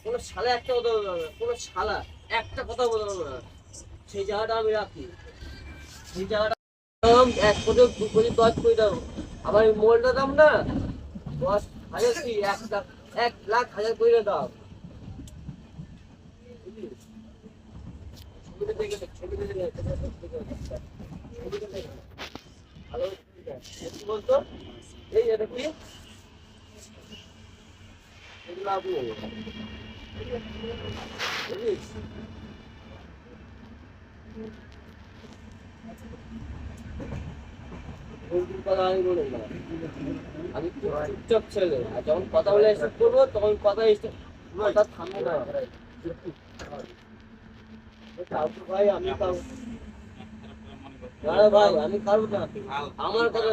কোনো শালা একটা কথা বলবো না, কোনো শালা একটা কথা বলবো না, সেই জায়গাটা আমি রাখি। সেই জায়গাটা এক কোটি, দু কোটি, 10 কোটি দাম। আবার এই মোবাইলটার দাম না 10,000 কি 1 লাখ, 1,00,000 দাম। ছবিটা দেখে দেখ, ছবিটা দেখে দেখ, ছবিটা দেখে দেখ। ভালো কি বলতো? এই এটা কি? এগুলো আপু বুঝিস? বন্ধুর কথা আমি বলবো না। আমি খুব চুপচাপ ছেলে, আর যখন কথা বলে স্টার্ট করবো তখন কথা থামবে না। কাকু ভাই আমি না ভাই, আমি খারাপ না। আমার কথা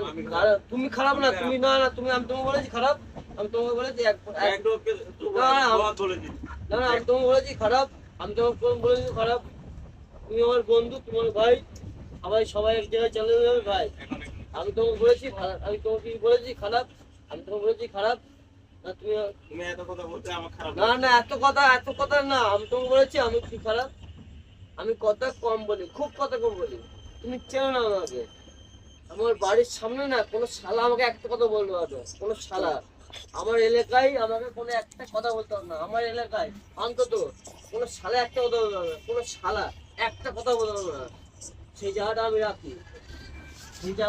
তুমি খারাপ না, তুমি না না তুমি, আমি তোমাকে বলেছি খারাপ? আমি তোমাকে বলেছি না না, না না, আমি তোমাকে বলেছি খারাপ? আমি তোমাকে বলেছি খারাপ? তুমি আমার বন্ধু, তোমার ভাই, সবাই এক জায়গায় চলে যাবে ভাই। আমি তোমাকে বলেছি আমি তোমাকে কি বলেছি খারাপ? আমি তোমাকে বলেছি খারাপ? না তুমি এত কথা বলতে আমার খারাপ না লাগছে। না, এত কথা না, আমি তোমাকে বলেছি আমি কি খারাপ? আমি কথা কম বলি, খুব কথা কম বলি। তুমি চেনো না আমাকে। আমার বাড়ির সামনে না কোনো শালা আমাকে একটা কথা বলতে পারবে না। কোনো শালা আমার এলাকায় আমাকে কোনো একটা কথা বলতে পারবে না। আমার এলাকায় অন্তত কোনো শালা একটা কথা বলতে পারবে না। কোনো শালা একটা কথা বলতে পারবে না। সেই জায়গাটা আমি রাখি। সেই জায়গাটা